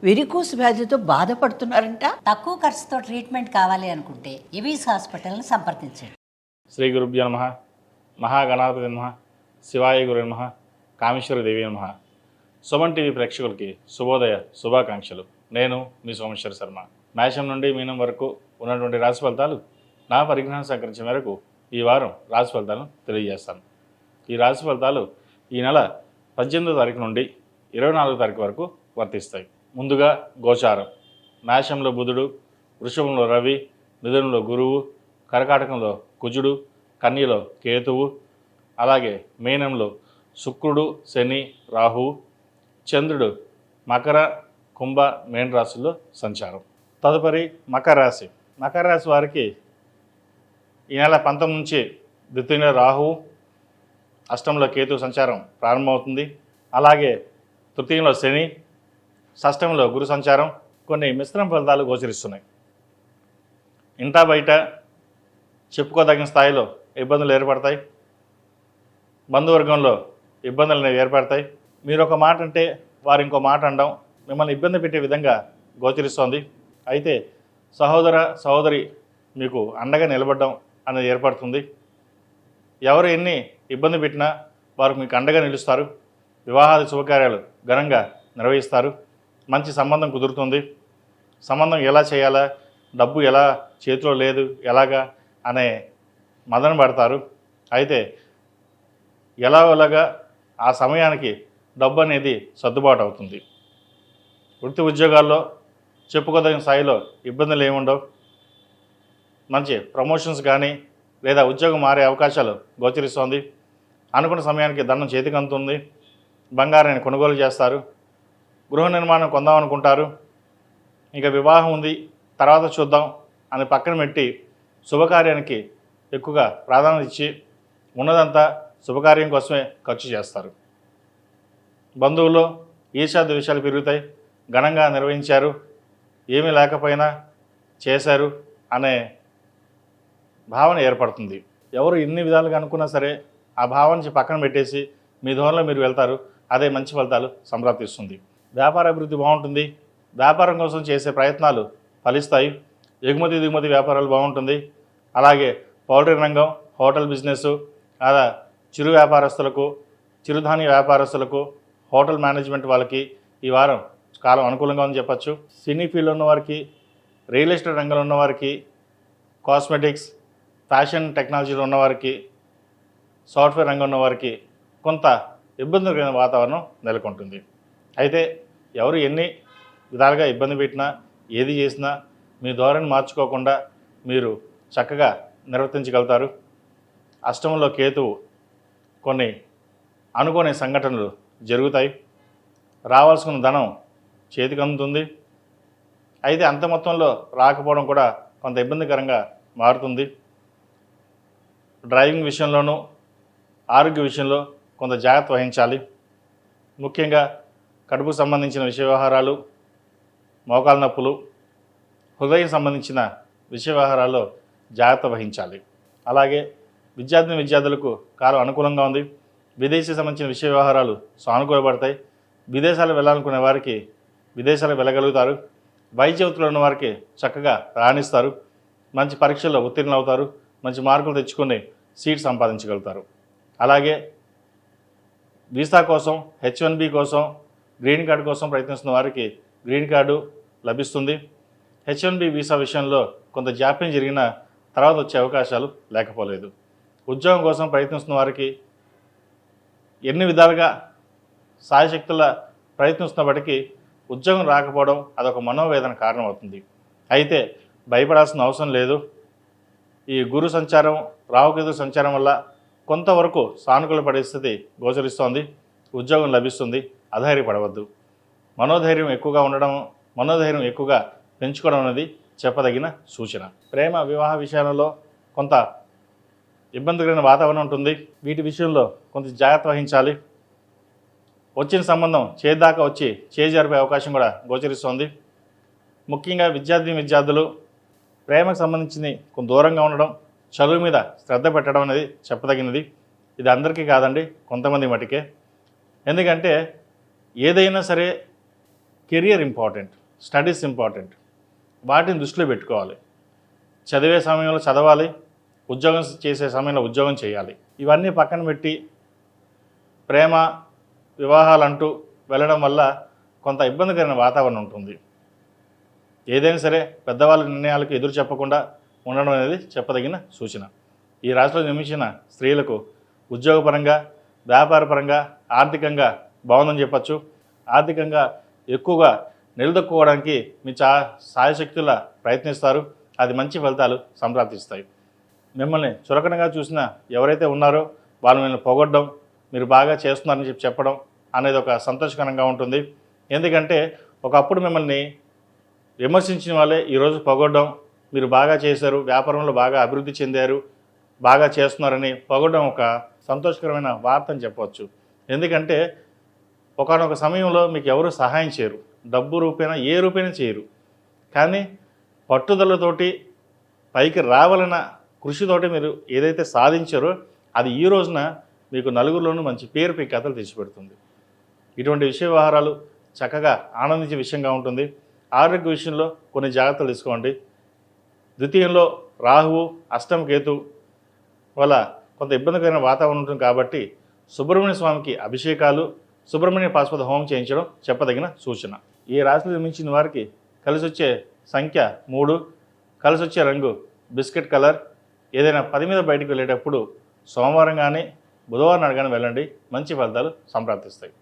Varicose వ్యాధితో బాధపడుతున్నారంట. తక్కువ ఖర్చుతో ట్రీట్మెంట్ కావాలి అనుకుంటే ఎవిస్ హాస్పిటల్ని సంప్రదించండి. శ్రీ గురుభ్యో నమః. మహాగణాధిపతి నమః. శివాయ గురు నమః. కామేశ్వరి దేవి నమః. సుమన్ టీవీ ప్రేక్షకులకి శుభోదయ శుభాకాంక్షలు. నేను మీ సోమేశ్వర శర్మ. మేషం నుండి మీనం వరకు ఉన్నటువంటి రాశి ఫలితాలు నా పరిజ్ఞానం సహకరించిన మేరకు ఈ వారం రాశి ఫలితాలను తెలియజేస్తాను. ఈ రాశి ఫలితాలు ఈ నెల 18వ తారీఖు నుండి 24వ తారీఖు వరకు వర్తిస్తాయి. ముందుగా గోచారం. మేషంలో బుధుడు, వృషభంలో రవి, మిథునంలో గురువు, కర్కాటకంలో కుజుడు, కన్యలో కేతువు, అలాగే మీనంలో శుక్రుడు, శని, రాహువు, చంద్రుడు మకర, కుంభ, మీన రాశుల్లో సంచారం. తదుపరి మకర రాశి. మకర రాశి వారికి ఈ నెల 19 నుంచి ద్వితీయంలో రాహువు, అష్టంలో కేతు సంచారం ప్రారంభమవుతుంది. అలాగే తృతీయంలో శని, షష్టంలో గురు సంచారం. కొన్ని మిశ్రమ ఫలితాలు గోచరిస్తున్నాయి. ఇంటా బయట చెప్పుకోదగిన స్థాయిలో ఇబ్బందులు ఏర్పడతాయి. బంధువర్గంలో ఇబ్బందులు అనేవి ఏర్పడతాయి. మీరు ఒక మాట అంటే వారు ఇంకో మాట అనడం మిమ్మల్ని ఇబ్బంది పెట్టే విధంగా గోచరిస్తోంది. అయితే సహోదరి మీకు అండగా నిలబడడం అనేది ఏర్పడుతుంది. ఎవరు ఎన్ని ఇబ్బంది పెట్టినా వారు మీకు అండగా నిలుస్తారు. వివాహాది శుభకార్యాలు ఘనంగా నిర్వహిస్తారు. మంచి సంబంధం కుదురుతుంది. సంబంధం ఎలా చేయాలా, డబ్బు ఎలా చేతిలో లేదు ఎలాగా అనే మదన పడతారు. అయితే ఎలాగోలాగా ఆ సమయానికి డబ్బు అనేది సర్దుబాటు అవుతుంది. వృత్తి ఉద్యోగాల్లో చెప్పుకోదగిన స్థాయిలో ఇబ్బందులు ఏముండవు. మంచి ప్రమోషన్స్ కానీ లేదా ఉద్యోగం మారే అవకాశాలు గోచరిస్తోంది. అనుకున్న సమయానికి ధనం చేతికి అందుతుంది. బంగారాన్ని కొనుగోలు చేస్తారు. గృహ నిర్మాణం కొందామనుకుంటారు. ఇంకా వివాహం ఉంది తర్వాత చూద్దాం అని పక్కన పెట్టి శుభకార్యానికి ఎక్కువగా ప్రాధాన్యత ఇచ్చి ఉన్నదంతా శుభకార్యం కోసమే ఖర్చు చేస్తారు. బంధువుల్లో ఈర్ష్యాది విషయాలు పెరుగుతాయి. ఘనంగా నిర్వహించారు, ఏమీ లేకపోయినా చేశారు అనే భావన ఏర్పడుతుంది. ఎవరు ఎన్ని విధాలుగా అనుకున్నా సరే ఆ భావన నుంచి పక్కన పెట్టేసి మీ ధోరణిలో మీరు వెళ్తారు. అదే మంచి ఫలితాలు సంప్రాప్తిస్తుంది. వ్యాపార అభివృద్ధి బాగుంటుంది. వ్యాపారం కోసం చేసే ప్రయత్నాలు ఫలిస్తాయి. ఎగుమతి దిగుమతి వ్యాపారాలు బాగుంటుంది. అలాగే పౌల్ట్రీ రంగం, హోటల్ బిజినెస్, అలా చిరు వ్యాపారస్తులకు, చిరుధాన్య వ్యాపారస్తులకు, హోటల్ మేనేజ్మెంట్ వాళ్ళకి ఈ వారం కాలం అనుకూలంగా ఉందని చెప్పచ్చు. సినీ ఫీల్డ్లో ఉన్నవారికి, రియల్ ఎస్టేట్ రంగంలో ఉన్నవారికి, కాస్మెటిక్స్, ఫ్యాషన్ టెక్నాలజీలో ఉన్నవారికి, సాఫ్ట్వేర్ రంగంలో ఉన్నవారికి కొంత ఇబ్బందికరమైన వాతావరణం నెలకొంటుంది. అయితే ఎవరు ఎన్ని విధాలుగా ఇబ్బంది పెట్టినా ఏది చేసినా మీ ధోరణి మార్చుకోకుండా మీరు చక్కగా నిర్వర్తించగలుగుతారు. అష్టమంలో కేతువు కొన్ని అనుకోని సంఘటనలు జరుగుతాయి. రావాల్సిన ధనం చేతికి అందుతుంది. అయితే అంత మొత్తంలో రాకపోవడం కూడా కొంత ఇబ్బందికరంగా మారుతుంది. డ్రైవింగ్ విషయంలోనూ ఆరోగ్య విషయంలో కొంత జాగ్రత్త వహించాలి. ముఖ్యంగా కడుపుకు సంబంధించిన విషయ వ్యవహారాలు, మోకాల నొప్పులు, హృదయం సంబంధించిన విషయ వ్యవహారాల్లో జాగ్రత్త వహించాలి. అలాగే విద్యార్థులకు కాలం అనుకూలంగా ఉంది. విదేశీ సంబంధించిన విషయ వ్యవహారాలు సానుకూలపడతాయి. విదేశాలు వెళ్ళాలనుకునే వారికి విదేశాలకు వెళ్ళగలుగుతారు. వైద్య వృత్తిలో ఉన్న వారికి చక్కగా రాణిస్తారు. మంచి పరీక్షల్లో ఉత్తీర్ణులు అవుతారు. మంచి మార్కులు తెచ్చుకొని సీట్ సంపాదించగలుగుతారు. అలాగే వీసా కోసం, H1B కోసం, గ్రీన్ కార్డు కోసం ప్రయత్నిస్తున్న వారికి గ్రీన్ కార్డు లభిస్తుంది. H1B వీసా విషయంలో కొంత జాప్యం జరిగిన తర్వాత వచ్చే అవకాశాలు లేకపోలేదు. ఉద్యోగం కోసం ప్రయత్నిస్తున్న వారికి ఎన్ని విధాలుగా సాయశక్తుల ప్రయత్నిస్తున్నప్పటికీ ఉద్యోగం రాకపోవడం అదొక మనోవేదన కారణమవుతుంది. అయితే భయపడాల్సిన అవసరం లేదు. ఈ గురు సంచారం, రాహుకేతు సంచారం వల్ల కొంతవరకు సానుకూల పరిస్థితి గోచరిస్తోంది. ఉద్యోగం లభిస్తుంది. అధైర్యపడవద్దు. మనోధైర్యం ఎక్కువగా పెంచుకోవడం అనేది చెప్పదగిన సూచన. ప్రేమ వివాహ విషయాలలో కొంత ఇబ్బందికరమైన వాతావరణం ఉంటుంది. వీటి విషయంలో కొంత జాగ్రత్త వహించాలి. వచ్చిన సంబంధం చేదాకా వచ్చి చేజారిపోయే అవకాశం కూడా గోచరిస్తోంది. ముఖ్యంగా విద్యార్థులు ప్రేమకు సంబంధించి కొంత దూరంగా ఉండడం, చదువు మీద శ్రద్ధ పెట్టడం అనేది చెప్పదగినది. ఇది అందరికీ కాదండి, కొంతమంది మటుకే. ఎందుకంటే ఏదైనా సరే కెరియర్ ఇంపార్టెంట్, స్టడీస్ ఇంపార్టెంట్. వాటిని దృష్టిలో పెట్టుకోవాలి. చదివే సమయంలో చదవాలి, ఉద్యోగం చేసే సమయంలో ఉద్యోగం చేయాలి. ఇవన్నీ పక్కన పెట్టి ప్రేమ వివాహాలంటూ వెళ్ళడం వల్ల కొంత ఇబ్బందికరమైన వాతావరణం ఉంటుంది. ఏదైనా సరే పెద్దవాళ్ళ నిర్ణయాలకు ఎదురు చెప్పకుండా ఉండడం అనేది చెప్పదగిన సూచన. ఈ రాశిలో జన్మించిన స్త్రీలకు ఉద్యోగపరంగా, వ్యాపారపరంగా, ఆర్థికంగా బాగుందని చెప్పచ్చు. ఆర్థికంగా ఎక్కువగా నిలదొక్కుకోవడానికి మీ సాయశక్తుల ప్రయత్నిస్తారు. అది మంచి ఫలితాలు సంప్రాప్తిస్తాయి. మిమ్మల్ని చులకనగా చూసిన ఎవరైతే ఉన్నారో వాళ్ళు మిమ్మల్ని పొగడ్డం, మీరు బాగా చేస్తున్నారని చెప్పడం అనేది ఒక సంతోషకరంగా ఉంటుంది. ఎందుకంటే ఒకప్పుడు మిమ్మల్ని విమర్శించిన వాళ్ళే ఈరోజు పొగడ్డం, మీరు బాగా చేశారు, వ్యాపారంలో బాగా అభివృద్ధి చెందారు, బాగా చేస్తున్నారని పొగడ్డం ఒక సంతోషకరమైన వార్త అని చెప్పవచ్చు. ఎందుకంటే ఒకానొక సమయంలో మీకు ఎవరు సహాయం చేయరు, డబ్బు రూపేణా ఏ రూపేణా చేయరు. కానీ పట్టుదలతోటి పైకి రావాలన్న కృషితోటి మీరు ఏదైతే సాధించారో అది ఈ రోజున మీకు నలుగురిలోనూ మంచి పేరు కథలు తెచ్చిపెడుతుంది. ఇటువంటి విషయ వ్యవహారాలు చక్కగా ఆనందించే విషయంగా ఉంటుంది. ఆరోగ్య విషయంలో కొన్ని జాగ్రత్తలు తీసుకోండి. ద్వితీయంలో రాహువు, అష్టమ కేతు వల్ల కొంత ఇబ్బందికరమైన వాతావరణం ఉంటుంది కాబట్టి సుబ్రహ్మణ్య స్వామికి అభిషేకాలు, సుబ్రహ్మణ్య పాశుపత హోమం చేయించడం చెప్పదగిన సూచన. ఈ రాశిలో జన్మించిన వారికి కలిసి వచ్చే సంఖ్య 3, కలిసి వచ్చే రంగు బిస్కెట్ కలర్. ఏదైనా పని మీద బయటకు వెళ్ళేటప్పుడు సోమవారం కానీ బుధవారం నాడు కానీ వెళ్ళండి, మంచి ఫలితాలు సంప్రాప్తిస్తాయి.